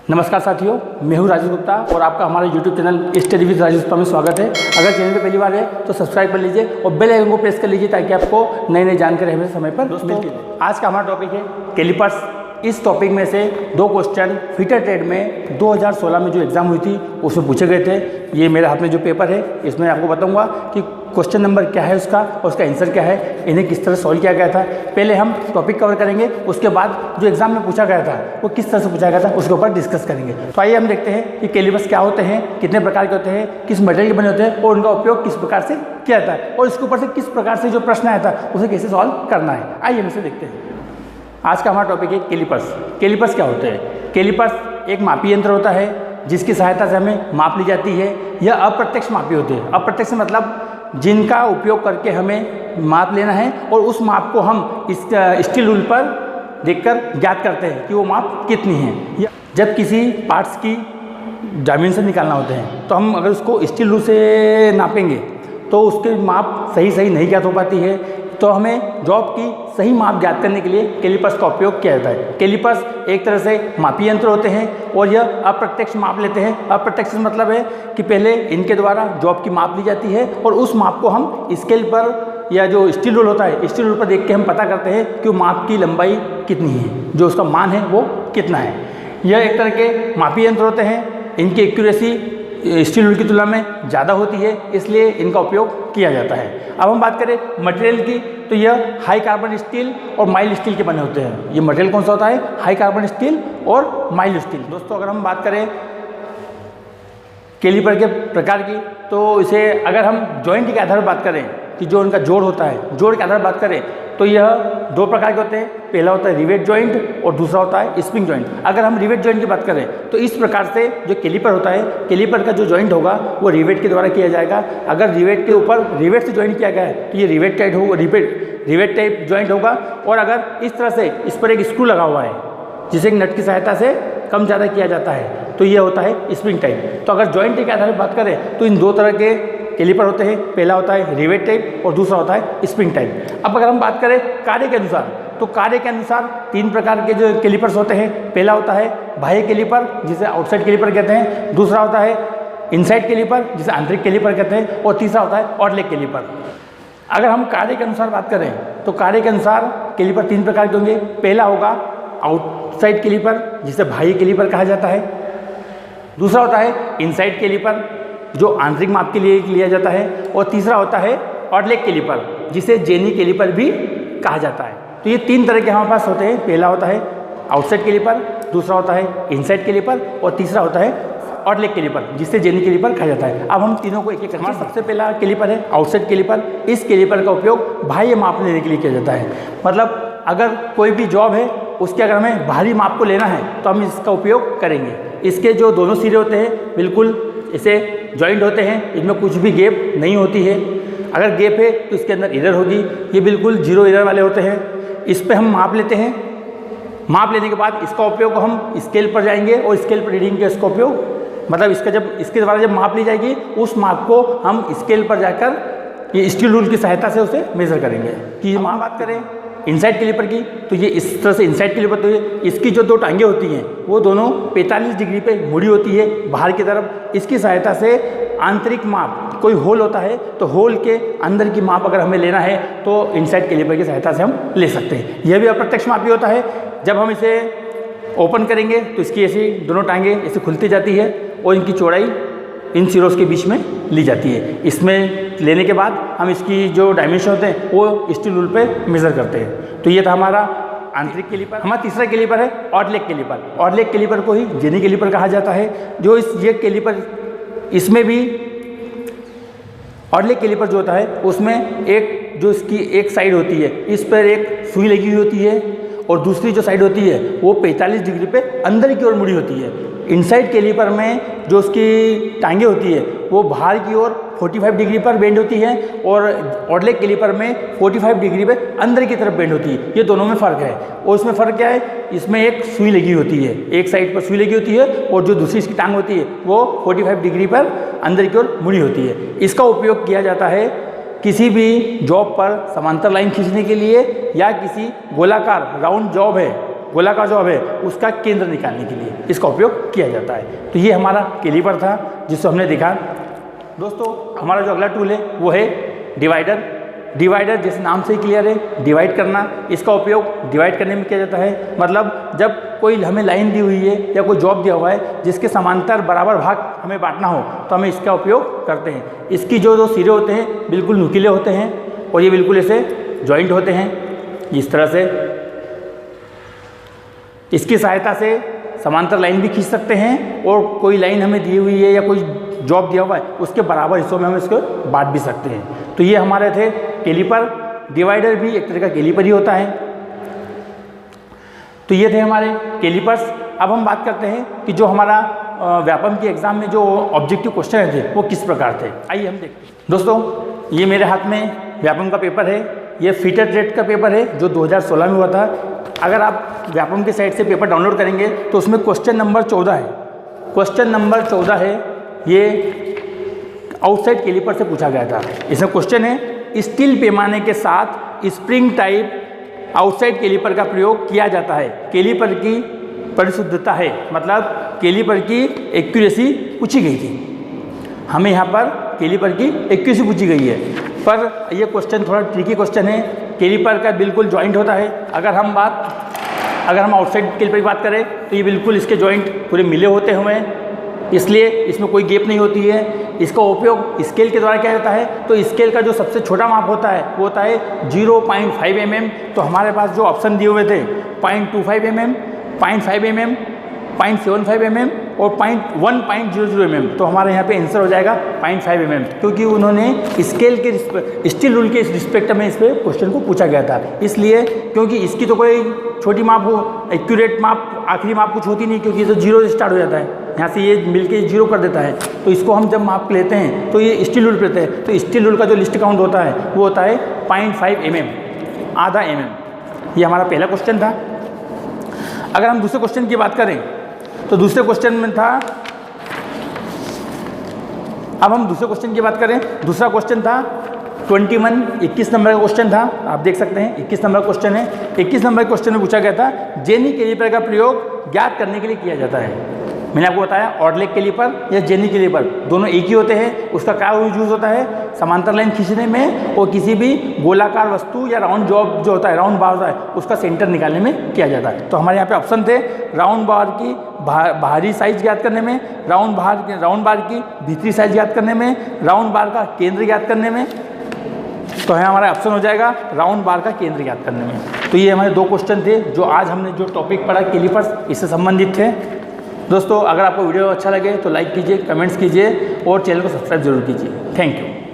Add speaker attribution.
Speaker 1: नमस्कार साथियों, मैं हूं राजेश गुप्ता और आपका हमारे YouTube channel study with Rajesh Gupta में स्वागत है। अगर चैनल पे पहली बार है तो सब्सक्राइब कर लीजिए और बेल आइकन को प्रेस कर लीजिए ताकि आपको नई नई जानकारी हमें समय पर मिलती रहे। आज का हमारा टॉपिक है कैलिपर्स। इस टॉपिक में से दो क्वेश्चन फीटर ट्रेड में 2016 में जो एग्ज़ाम हुई थी उसमें पूछे गए थे। ये मेरे हाथ में जो पेपर है इसमें आपको बताऊंगा कि क्वेश्चन नंबर क्या है उसका और उसका आंसर क्या है, इन्हें किस तरह सॉल्व किया गया था। पहले हम टॉपिक कवर करेंगे, उसके बाद जो एग्जाम में पूछा गया था वो किस तरह से पूछा गया था उसके ऊपर डिस्कस करेंगे। तो आइए हम देखते हैं कि कैलिपर्स क्या होते हैं, कितने प्रकार के होते हैं, किस मटेरियल के बने होते हैं और उनका उपयोग किस प्रकार से किया जाता है और इसके ऊपर से किस प्रकार से जो प्रश्न आया था उसे कैसे सॉल्व करना है। आइए हम इसे देखते हैं। आज का हमारा टॉपिक है कैलिपर्स। कैलिपर्स क्या होते हैं? कैलिपर्स एक मापी यंत्र होता है जिसकी सहायता से हमें माप ली जाती है। यह अप्रत्यक्ष मापी होते हैं। अप्रत्यक्ष मतलब जिनका उपयोग करके हमें माप लेना है और उस माप को हम इस स्टील रूल पर देखकर ज्ञात करते हैं कि वो माप कितनी है। जब किसी पार्ट्स की डायमेंशन निकालना होते हैं तो हम अगर उसको स्टील रूल से नापेंगे तो उसके माप सही नहीं ज्ञात हो पाती है। तो हमें जॉब की सही माप ज्ञात करने के लिए कैलिपर्स का उपयोग किया जाता है। कैलिपर्स एक तरह से मापी यंत्र होते हैं और यह अप्रत्यक्ष माप लेते हैं। अप्रत्यक्ष मतलब है कि पहले इनके द्वारा जॉब की माप ली जाती है और उस माप को हम स्केल पर या जो स्टील रूल होता है स्टील रूल पर देख के हम पता करते हैं कि माप की लंबाई कितनी है, जो उसका मान है वो कितना है। यह एक तरह के मापी यंत्र होते हैं। इनकी एक्यूरेसी स्टील रूल की तुलना में ज़्यादा होती है, इसलिए इनका उपयोग किया जाता है। अब हम बात करें मटेरियल की तो यह हाई कार्बन स्टील और माइल्ड स्टील के बने होते हैं। ये मटेरियल कौन सा होता है? हाई कार्बन स्टील और माइल्ड स्टील। दोस्तों, अगर हम बात करें कैलिपर के प्रकार की तो इसे अगर हम जॉइंट के आधार पर बात करें कि जो उनका जोड़ होता है, जोड़ के आधार पर बात करें तो यह दो प्रकार के होते हैं। पहला होता है रिवेट जॉइंट और दूसरा होता है स्प्रिंग जॉइंट। अगर हम रिवेट जॉइंट की बात करें तो इस प्रकार से जो कैलिपर होता है, कैलिपर का जो जॉइंट होगा वो रिवेट के द्वारा किया जाएगा। अगर रिवेट के ऊपर रिवेट से जॉइंट किया गया है तो ये रिवेट टाइप होगा, रिवेट टाइप जॉइंट होगा। और अगर इस तरह से इस पर एक स्क्रू लगा हुआ है जिसे एक नट की सहायता से कम ज़्यादा किया जाता है तो ये होता है स्प्रिंग टाइप। तो अगर जॉइंट के आधार पर बात करें तो इन दो तरह के कैलिपर होते हैं। पहला होता है रिवेट टाइप और दूसरा होता है स्प्रिंग टाइप। अब अगर हम बात करें कार्य के अनुसार तो कार्य के अनुसार तीन प्रकार के जो कैलिपर्स होते हैं। पहला होता है बाह्य कैलिपर जिसे आउटसाइड कैलिपर कहते हैं, दूसरा होता है इनसाइड कैलिपर जिसे आंतरिक कैलिपर कहते हैं और तीसरा होता है आउटलेट कैलिपर। अगर हम कार्य के अनुसार बात करें तो कार्य के अनुसार कैलिपर तीन प्रकार के होंगे। पहला होगा आउटसाइड कैलिपर जिसे बाह्य कैलिपर कहा जाता है, दूसरा होता है इनसाइड कैलिपर जो आंतरिक माप के लिए लिया जाता है और तीसरा होता है आउटलेट कैलिपर जिसे जेनी कैलिपर भी कहा जाता है। तो ये तीन तरह के हमारे पास होते हैं। पहला होता है आउटसाइड कैलिपर, दूसरा होता है इनसाइड कैलिपर और तीसरा होता है आउटलेट कैलिपर जिसे जेनी कैलिपर कहा जाता है। अब हम तीनों को एक एक करके सबसे पहला कैलिपर है आउटसाइड कैलिपर। इस कैलिपर का उपयोग बाह्य माप लेने के लिए किया जाता है। मतलब अगर कोई भी जॉब है उसके अगर हमें बाहरी माप को लेना है तो हम इसका उपयोग करेंगे। इसके जो दोनों सिरे होते हैं बिल्कुल इसे जॉइंट होते हैं, इनमें कुछ भी गैप नहीं होती है। अगर गैप है तो इसके अंदर एरर होगी। ये बिल्कुल जीरो एरर वाले होते हैं। इस पे हम माप लेते हैं। माप लेने के बाद इसका उपयोग हम स्केल पर जाएंगे और स्केल पर रीडिंग के इसका उपयोग मतलब इसके द्वारा जब माप ली जाएगी उस माप को हम स्केल पर जाकर ये स्टील रूल की सहायता से उसे मेजर करेंगे। कि माप बात करें इनसाइड कैलिपर की तो ये इस तरह से इनसाइड कैलिपर तो ये इसकी जो दो टांगें होती हैं वो दोनों 45 डिग्री पे मुड़ी होती है बाहर की तरफ। इसकी सहायता से आंतरिक माप, कोई होल होता है तो होल के अंदर की माप अगर हमें लेना है तो इनसाइड कैलिपर की सहायता से हम ले सकते हैं। यह भी अप्रत्यक्ष मापी होता है। जब हम इसे ओपन करेंगे तो इसकी ऐसी दोनों टांगें ऐसे खुलती जाती है और इनकी चौड़ाई इन सिरों के बीच में ली जाती है। इसमें लेने के बाद हम इसकी जो डायमेंशन होते हैं वो स्टील रूल पे मेज़र करते हैं। तो ये था हमारा आंतरिक कैलिपर। हमारा तीसरा कैलिपर है आउटलेट कैलिपर। आउटलेट कैलिपर को ही जेनी कैलिपर कहा जाता है। जो ये कैलिपर इसमें भी आउटलेट कैलिपर जो होता है उसमें एक जो इसकी एक साइड होती है इस पर एक सुई लगी हुई होती है और दूसरी जो साइड होती है वो 45 डिग्री पे अंदर की ओर मुड़ी होती है। इनसाइड कैलिपर में जो उसकी टांगें होती है वो बाहर की ओर 45 डिग्री पर बेंड होती है और आउटलेट कैलिपर में 45 डिग्री पे अंदर की तरफ बेंड होती है। ये दोनों में फ़र्क है। और इसमें फ़र्क क्या है? इसमें एक सुई लगी होती है, एक साइड पर सुई लगी होती है और जो दूसरी इसकी टांग होती है वो 45 डिग्री पर अंदर की ओर मुड़ी होती है। इसका उपयोग किया जाता है किसी भी जॉब पर समांतर लाइन खींचने के लिए या किसी गोलाकार राउंड जॉब है गोलाकार जॉब है उसका केंद्र निकालने के लिए इसका उपयोग किया जाता है। तो ये हमारा कैलिपर था जिसको हमने देखा। दोस्तों हमारा जो अगला टूल है वो है डिवाइडर। डिवाइडर जैसे नाम से ही क्लियर है, डिवाइड करना। इसका उपयोग डिवाइड करने में किया जाता है। मतलब जब कोई हमें लाइन दी हुई है या कोई जॉब दिया हुआ है जिसके समांतर बराबर भाग हमें बांटना हो तो हमें इसका उपयोग करते हैं। इसकी जो सिरे होते हैं बिल्कुल नुकीले होते हैं और ये बिल्कुल ऐसे जॉइंट होते हैं इस तरह से। इसकी सहायता से समांतर लाइन भी खींच सकते हैं और कोई लाइन हमें दी हुई है या कोई जॉब दिया हुआ है उसके बराबर हिस्सों में हम इसको बांट भी सकते हैं। तो ये हमारे थे कैलिपर। डिवाइडर भी एक तरह का कैलिपर ही होता है। तो ये थे हमारे कैलिपर्स। अब हम बात करते हैं कि जो हमारा व्यापम के एग्जाम में जो ऑब्जेक्टिव क्वेश्चन थे वो किस प्रकार थे। आइए हम देखते हैं। दोस्तों ये मेरे हाथ में व्यापम का पेपर है। ये फिटर ट्रेड का पेपर है जो 2016 में हुआ था। अगर आप व्यापम की साइट से पेपर डाउनलोड करेंगे तो उसमें क्वेश्चन नंबर 14 है। क्वेश्चन नंबर 14 है, ये आउटसाइड कैलिपर से पूछा गया था। इसमें क्वेश्चन है स्टील पैमाने के साथ स्प्रिंग टाइप आउटसाइड कैलिपर का प्रयोग किया जाता है। कैलिपर की परिशुद्धता है, मतलब कैलिपर की एक्यूरेसी पूछी गई थी। हमें यहाँ पर कैलिपर की एक्यूरेसी पूछी गई है, पर यह क्वेश्चन थोड़ा ट्रिकी क्वेश्चन है। कैलिपर का बिल्कुल जॉइंट होता है। अगर हम आउटसाइड कैलिपर की बात करें तो ये बिल्कुल इसके जॉइंट पूरे मिले होते हुए हैं, इसलिए इसमें कोई गैप नहीं होती है। इसका उपयोग स्केल के द्वारा किया जाता है। तो स्केल का जो सबसे छोटा माप होता है वो होता है 0.5 mm। तो हमारे पास जो ऑप्शन दिए हुए थे 0.25 mm, 0.5 mm, 0.75 mm और 1.00 mm। तो हमारे यहाँ पे आंसर हो जाएगा 0.5 mm, क्योंकि उन्होंने स्केल के स्टील रूल के रिस्पेक्ट में इस पे क्वेश्चन को पूछा गया था। इसलिए क्योंकि इसकी तो कोई छोटी माप हो, एक्यूरेट माप, आखिरी माप कुछ होती नहीं, क्योंकि ये तो 0 से स्टार्ट हो जाता है। यहाँ से ये मिलके 0 कर देता है। तो इसको हम जब माप लेते हैं तो ये स्टील रूल पे लेते हैं। तो स्टील रूल का जो लिस्ट काउंट होता है वो होता है 0.5 mm, आधा mm। ये हमारा पहला क्वेश्चन था। अगर हम दूसरे क्वेश्चन की बात करें तो दूसरे क्वेश्चन में था, अब हम दूसरे क्वेश्चन की बात करें। दूसरा क्वेश्चन था 21 नंबर का क्वेश्चन था। आप देख सकते हैं 21 नंबर का क्वेश्चन है। 21 नंबर के क्वेश्चन में पूछा गया था जेनी कैलिपर का प्रयोग ज्ञात करने के लिए किया जाता है। मैंने आपको बताया ऑडलेग कैलिपर या जेनी कैलिपर दोनों एक ही होते हैं। उसका क्या यूज होता है, समांतर लाइन खींचने में और किसी भी गोलाकार वस्तु या राउंड जॉब जो होता है, राउंड बार होता है, उसका सेंटर निकालने में किया जाता है। तो हमारे यहाँ पे ऑप्शन थे राउंड बार की बाहरी साइज ज्ञात करने में, राउंड बार की भीतरी साइज ज्ञात करने में, राउंड बार का केंद्र ज्ञात करने में। तो है हमारा ऑप्शन हो जाएगा राउंड बार का केंद्र ज्ञात करने में। तो ये हमारे 2 क्वेश्चन थे जो आज हमने जो टॉपिक पढ़ा कैलिपर्स, इससे संबंधित थे। दोस्तों अगर आपको वीडियो अच्छा लगे तो लाइक कीजिए, कमेंट्स कीजिए और चैनल को सब्सक्राइब जरूर कीजिए। Thank you.